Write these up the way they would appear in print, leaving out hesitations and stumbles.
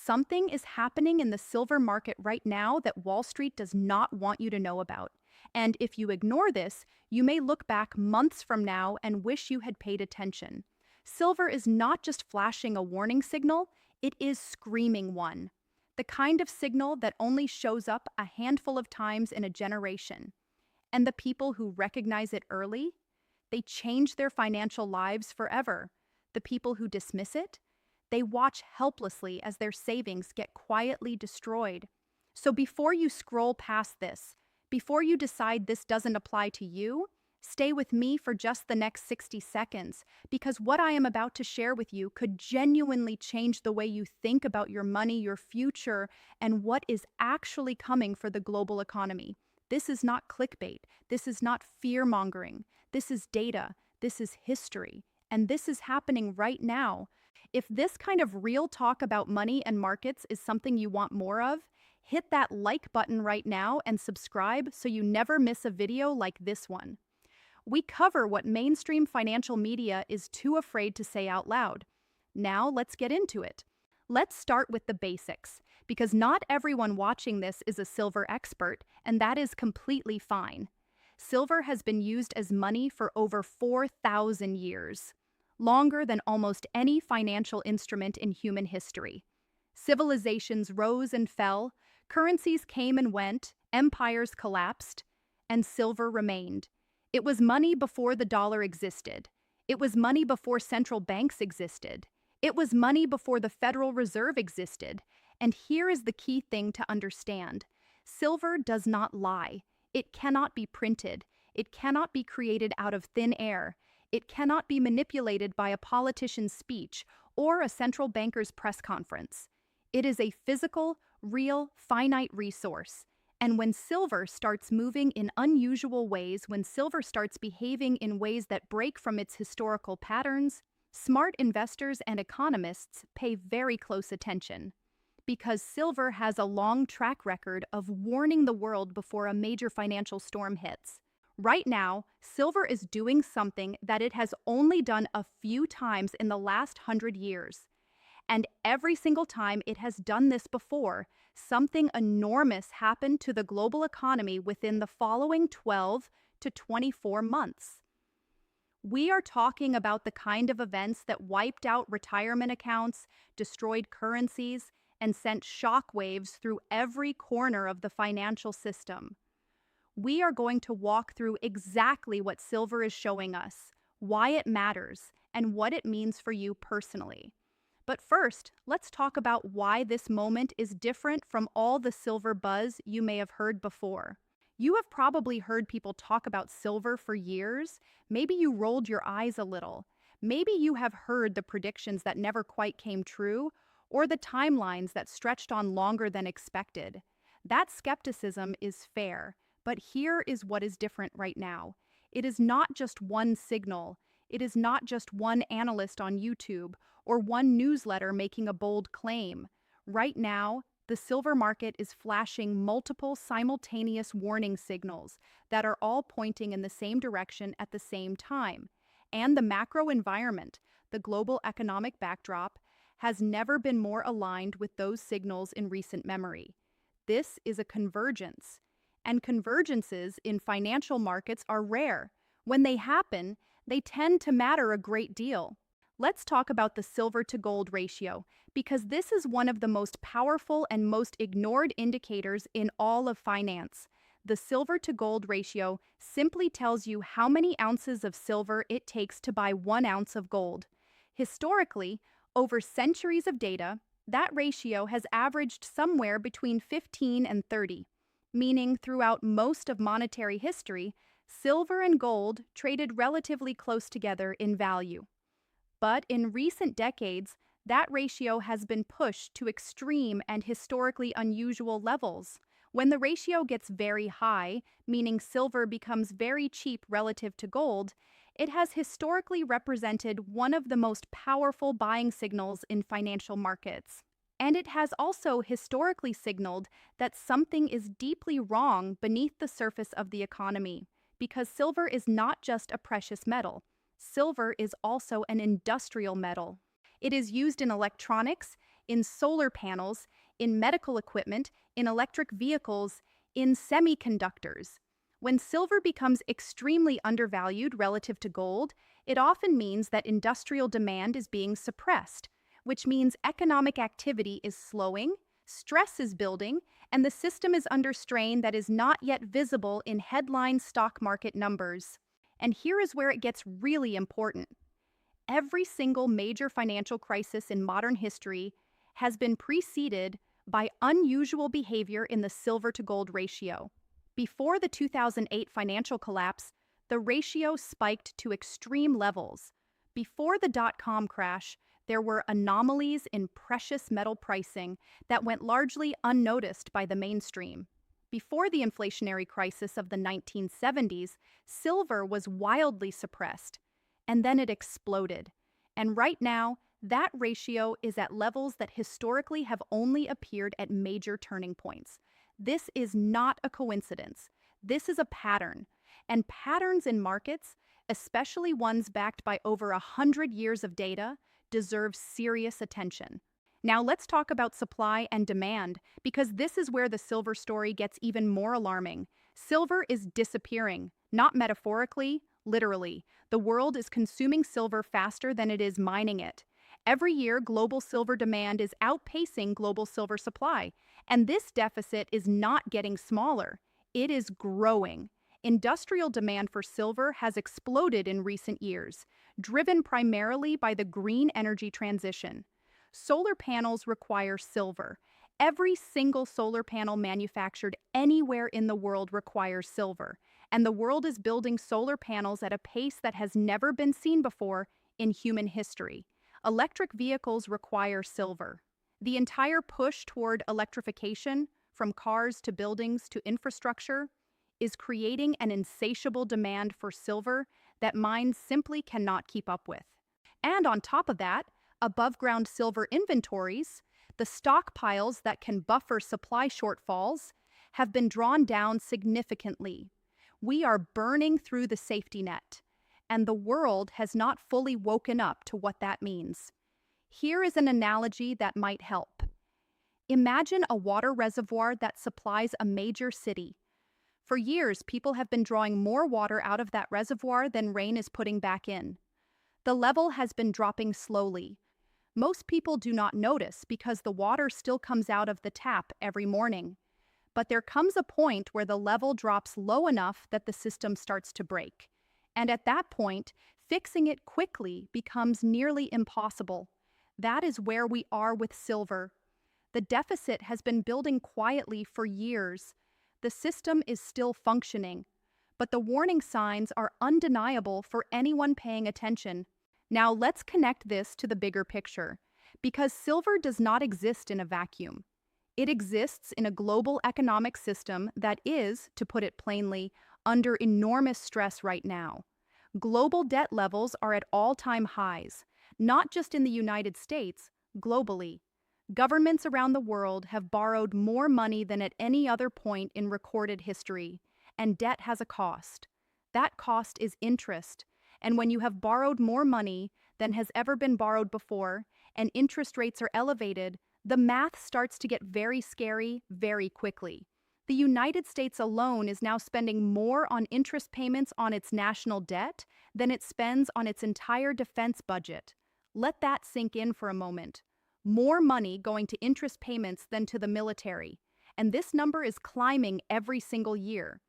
Something is happening in the silver market right now that Wall Street does not want you to know about. And if you ignore this, you may look back months from now and wish you had paid attention. Silver is not just flashing a warning signal, it is screaming one. The kind of signal that only shows up a handful of times in a generation. And the people who recognize it early, they change their financial lives forever. The people who dismiss it, they watch helplessly as their savings get quietly destroyed. So before you scroll past this, before you decide this doesn't apply to you, stay with me for just the next 60 seconds, because what I am about to share with you could genuinely change the way you think about your money, your future, and what is actually coming for the global economy. This is not clickbait. This is not fear-mongering. This is data. This is history. And this is happening right now. If this kind of real talk about money and markets is something you want more of, hit that like button right now and subscribe so you never miss a video like this one. We cover what mainstream financial media is too afraid to say out loud. Now let's get into it. Let's start with the basics, because not everyone watching this is a silver expert, and that is completely fine. Silver has been used as money for over 4,000 years, longer than almost any financial instrument in human history. Civilizations rose and fell, currencies came and went, empires collapsed, and silver remained. It was money before the dollar existed. It was money before central banks existed. It was money before the Federal Reserve existed. And here is the key thing to understand. Silver does not lie. It cannot be printed. It cannot be created out of thin air. It cannot be manipulated by a politician's speech or a central banker's press conference. It is a physical, real, finite resource. And when silver starts moving in unusual ways, when silver starts behaving in ways that break from its historical patterns, smart investors and economists pay very close attention. Because silver has a long track record of warning the world before a major financial storm hits. Right now, silver is doing something that it has only done a few times in the last 100 years. And every single time it has done this before, something enormous happened to the global economy within the following 12 to 24 months. We are talking about the kind of events that wiped out retirement accounts, destroyed currencies, and sent shockwaves through every corner of the financial system. We are going to walk through exactly what silver is showing us, why it matters, and what it means for you personally. But first, let's talk about why this moment is different from all the silver buzz you may have heard before. You have probably heard people talk about silver for years. Maybe you rolled your eyes a little. Maybe you have heard the predictions that never quite came true, or the timelines that stretched on longer than expected. That skepticism is fair, but here is what is different right now. It is not just one signal. It is not just one analyst on YouTube or one newsletter making a bold claim. Right now, the silver market is flashing multiple simultaneous warning signals that are all pointing in the same direction at the same time. And the macro environment, the global economic backdrop, has never been more aligned with those signals in recent memory. This is a convergence. And convergences in financial markets are rare. When they happen, they tend to matter a great deal. Let's talk about the silver to gold ratio, because this is one of the most powerful and most ignored indicators in all of finance. The silver to gold ratio simply tells you how many ounces of silver it takes to buy 1 ounce of gold. Historically, over centuries of data, that ratio has averaged somewhere between 15 and 30, meaning throughout most of monetary history, silver and gold traded relatively close together in value. But in recent decades, that ratio has been pushed to extreme and historically unusual levels. When the ratio gets very high, meaning silver becomes very cheap relative to gold, it has historically represented one of the most powerful buying signals in financial markets. And it has also historically signaled that something is deeply wrong beneath the surface of the economy, because silver is not just a precious metal. Silver is also an industrial metal. It is used in electronics, in solar panels, in medical equipment, in electric vehicles, in semiconductors. When silver becomes extremely undervalued relative to gold, it often means that industrial demand is being suppressed, which means economic activity is slowing, stress is building, and the system is under strain that is not yet visible in headline stock market numbers. And here is where it gets really important. Every single major financial crisis in modern history has been preceded by unusual behavior in the silver to gold ratio. Before the 2008 financial collapse, the ratio spiked to extreme levels. Before the dot-com crash, there were anomalies in precious metal pricing that went largely unnoticed by the mainstream. Before the inflationary crisis of the 1970s, silver was wildly suppressed, and then it exploded. And right now, that ratio is at levels that historically have only appeared at major turning points. This is not a coincidence. This is a pattern. And patterns in markets, especially ones backed by over 100 years of data, deserve serious attention. Now let's talk about supply and demand, because this is where the silver story gets even more alarming. Silver is disappearing, not metaphorically, literally. The world is consuming silver faster than it is mining it. Every year, global silver demand is outpacing global silver supply, and this deficit is not getting smaller. It is growing. Industrial demand for silver has exploded in recent years, driven primarily by the green energy transition. Solar panels require silver. Every single solar panel manufactured anywhere in the world requires silver, and the world is building solar panels at a pace that has never been seen before in human history. Electric vehicles require silver. The entire push toward electrification, from cars to buildings to infrastructure, is creating an insatiable demand for silver that mines simply cannot keep up with. And on top of that, above-ground silver inventories, the stockpiles that can buffer supply shortfalls, have been drawn down significantly. We are burning through the safety net, and the world has not fully woken up to what that means. Here is an analogy that might help. Imagine a water reservoir that supplies a major city. For years, people have been drawing more water out of that reservoir than rain is putting back in. The level has been dropping slowly. Most people do not notice because the water still comes out of the tap every morning. But there comes a point where the level drops low enough that the system starts to break. And at that point, fixing it quickly becomes nearly impossible. That is where we are with silver. The deficit has been building quietly for years. The system is still functioning, but the warning signs are undeniable for anyone paying attention. Now let's connect this to the bigger picture, because silver does not exist in a vacuum. It exists in a global economic system that is, to put it plainly, under enormous stress right now. Global debt levels are at all-time highs, not just in the United States, globally. Governments around the world have borrowed more money than at any other point in recorded history, and debt has a cost. That cost is interest, and when you have borrowed more money than has ever been borrowed before, and interest rates are elevated, the math starts to get very scary very quickly. The United States alone is now spending more on interest payments on its national debt than it spends on its entire defense budget. Let that sink in for a moment. More money going to interest payments than to the military, and this number is climbing every single year.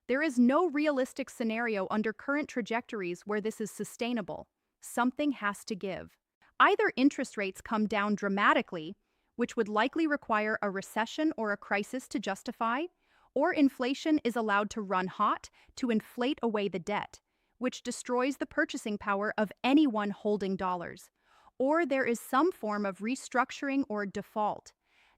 There is no realistic scenario under current trajectories where this is sustainable. Something has to give. Either interest rates come down dramatically, which would likely require a recession or a crisis to justify, or inflation is allowed to run hot to inflate away the debt, which destroys the purchasing power of anyone holding dollars. Or there is some form of restructuring or default.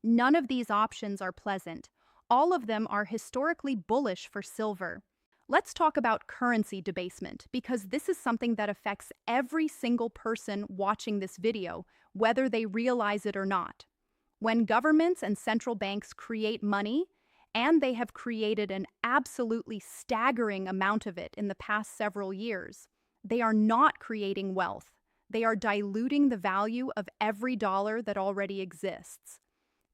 None of these options are pleasant. All of them are historically bullish for silver. Let's talk about currency debasement, because this is something that affects every single person watching this video, whether they realize it or not. When governments and central banks create money, and they have created an absolutely staggering amount of it in the past several years, they are not creating wealth. They are diluting the value of every dollar that already exists.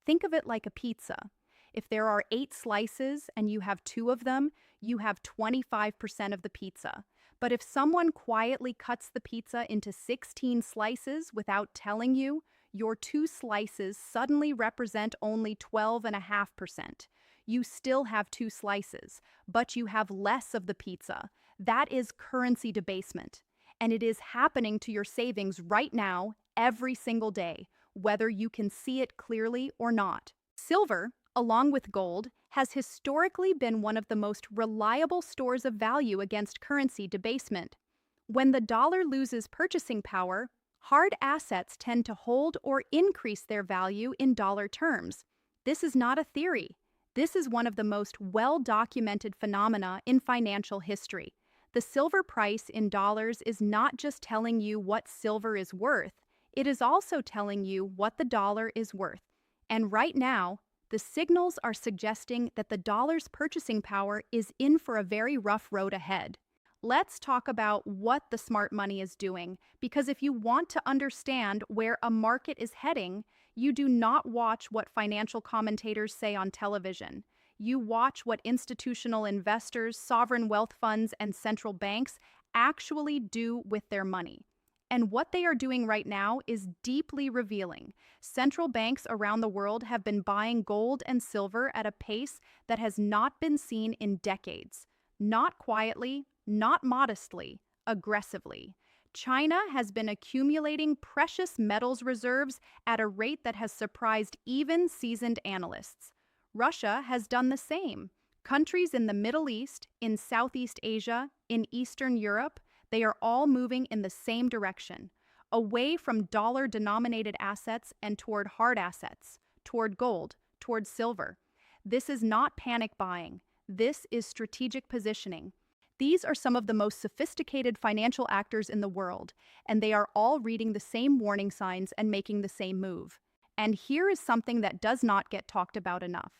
Think of it like a pizza. If there are 8 slices and you have 2 of them, you have 25% of the pizza. But if someone quietly cuts the pizza into 16 slices without telling you, your 2 slices suddenly represent only 12.5%. You still have 2 slices, but you have less of the pizza. That is currency debasement. And it is happening to your savings right now, every single day, whether you can see it clearly or not. Silver, along with gold, has historically been one of the most reliable stores of value against currency debasement. When the dollar loses purchasing power, hard assets tend to hold or increase their value in dollar terms. This is not a theory. This is one of the most well-documented phenomena in financial history. The silver price in dollars is not just telling you what silver is worth, it is also telling you what the dollar is worth. And right now, the signals are suggesting that the dollar's purchasing power is in for a very rough road ahead. Let's talk about what the smart money is doing, because if you want to understand where a market is heading, you do not watch what financial commentators say on television. You watch what institutional investors, sovereign wealth funds, and central banks actually do with their money. And what they are doing right now is deeply revealing. Central banks around the world have been buying gold and silver at a pace that has not been seen in decades. Not quietly, not modestly, aggressively. China has been accumulating precious metals reserves at a rate that has surprised even seasoned analysts. Russia has done the same. Countries in the Middle East, in Southeast Asia, in Eastern Europe, they are all moving in the same direction, away from dollar-denominated assets and toward hard assets, toward gold, toward silver. This is not panic buying. This is strategic positioning. These are some of the most sophisticated financial actors in the world, and they are all reading the same warning signs and making the same move. And here is something that does not get talked about enough.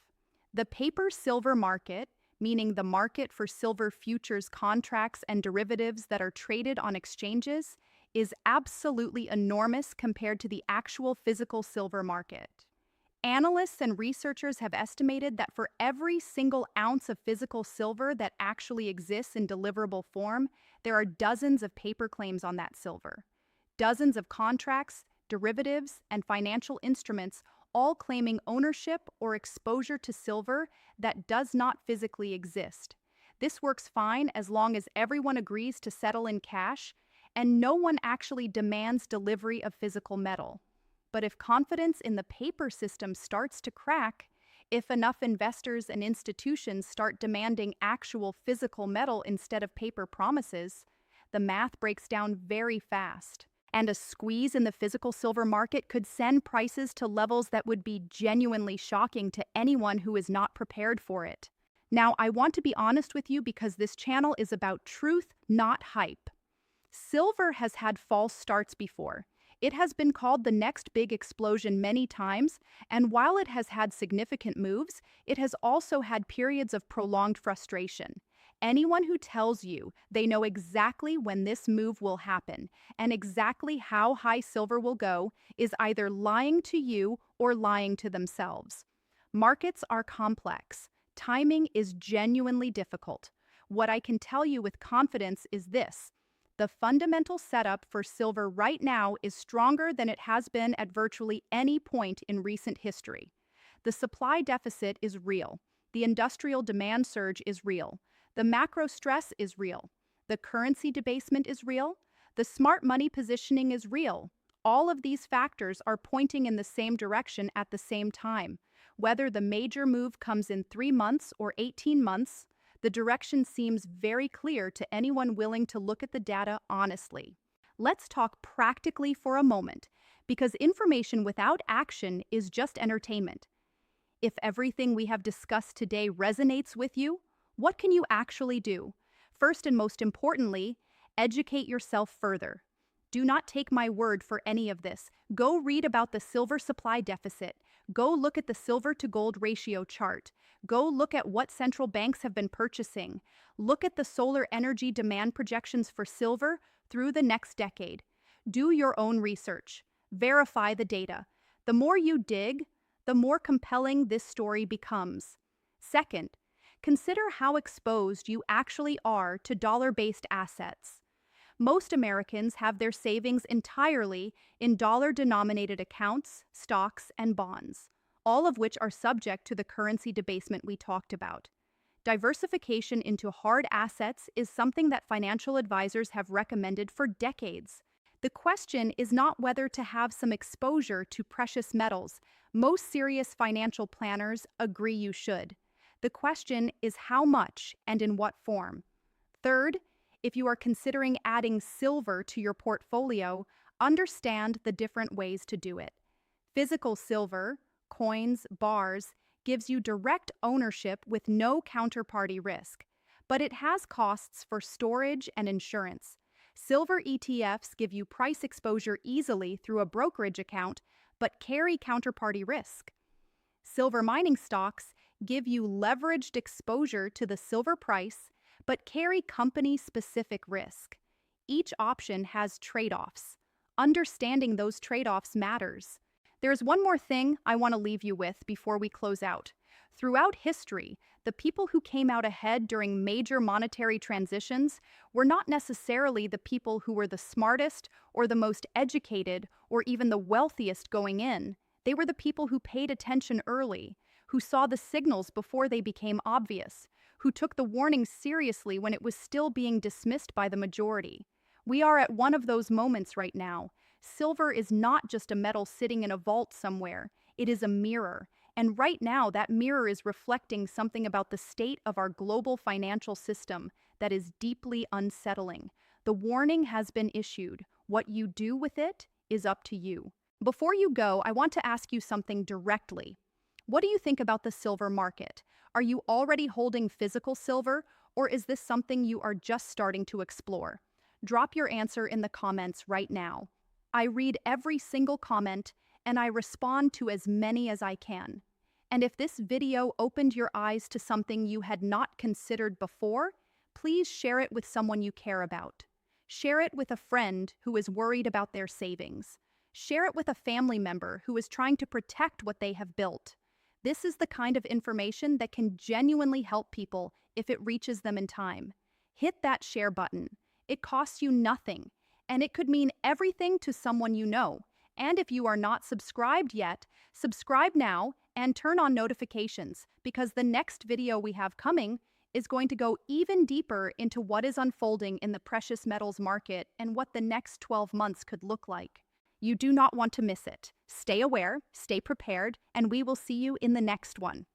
The paper silver market, meaning the market for silver futures contracts and derivatives that are traded on exchanges, is absolutely enormous compared to the actual physical silver market. Analysts and researchers have estimated that for every single ounce of physical silver that actually exists in deliverable form, there are dozens of paper claims on that silver. Dozens of contracts, derivatives, and financial instruments all claiming ownership or exposure to silver that does not physically exist. This works fine as long as everyone agrees to settle in cash and no one actually demands delivery of physical metal. But if confidence in the paper system starts to crack, if enough investors and institutions start demanding actual physical metal instead of paper promises, the math breaks down very fast. And a squeeze in the physical silver market could send prices to levels that would be genuinely shocking to anyone who is not prepared for it. Now, I want to be honest with you because this channel is about truth, not hype. Silver has had false starts before. It has been called the next big explosion many times, and while it has had significant moves, it has also had periods of prolonged frustration. Anyone who tells you they know exactly when this move will happen and exactly how high silver will go is either lying to you or lying to themselves. Markets are complex. Timing is genuinely difficult. What I can tell you with confidence is this: the fundamental setup for silver right now is stronger than it has been at virtually any point in recent history. The supply deficit is real. The industrial demand surge is real. The macro stress is real. The currency debasement is real. The smart money positioning is real. All of these factors are pointing in the same direction at the same time. Whether the major move comes in 3 months or 18 months, the direction seems very clear to anyone willing to look at the data honestly. Let's talk practically for a moment, because information without action is just entertainment. If everything we have discussed today resonates with you, what can you actually do? First and most importantly, educate yourself further. Do not take my word for any of this. Go read about the silver supply deficit. Go look at the silver to gold ratio chart. Go look at what central banks have been purchasing. Look at the solar energy demand projections for silver through the next decade. Do your own research. Verify the data. The more you dig, the more compelling this story becomes. Second, consider how exposed you actually are to dollar-based assets. Most Americans have their savings entirely in dollar-denominated accounts, stocks, and bonds, all of which are subject to the currency debasement we talked about. Diversification into hard assets is something that financial advisors have recommended for decades. The question is not whether to have some exposure to precious metals. Most serious financial planners agree you should. The question is how much and in what form. Third, if you are considering adding silver to your portfolio, understand the different ways to do it. Physical silver, coins, bars, gives you direct ownership with no counterparty risk, but it has costs for storage and insurance. Silver ETFs give you price exposure easily through a brokerage account, but carry counterparty risk. Silver mining stocks give you leveraged exposure to the silver price, but carry company-specific risk. Each option has trade-offs. Understanding those trade-offs matters. There's one more thing I want to leave you with before we close out. Throughout history, the people who came out ahead during major monetary transitions were not necessarily the people who were the smartest or the most educated or even the wealthiest going in. They were the people who paid attention early, who saw the signals before they became obvious, who took the warnings seriously when it was still being dismissed by the majority. We are at one of those moments right now. Silver is not just a metal sitting in a vault somewhere. It is a mirror. And right now, that mirror is reflecting something about the state of our global financial system that is deeply unsettling. The warning has been issued. What you do with it is up to you. Before you go, I want to ask you something directly. What do you think about the silver market? Are you already holding physical silver, or is this something you are just starting to explore? Drop your answer in the comments right now. I read every single comment, and I respond to as many as I can. And if this video opened your eyes to something you had not considered before, please share it with someone you care about. Share it with a friend who is worried about their savings. Share it with a family member who is trying to protect what they have built. This is the kind of information that can genuinely help people if it reaches them in time. Hit that share button. It costs you nothing, and it could mean everything to someone you know. And if you are not subscribed yet, subscribe now and turn on notifications, because the next video we have coming is going to go even deeper into what is unfolding in the precious metals market and what the next 12 months could look like. You do not want to miss it. Stay aware, stay prepared, and we will see you in the next one.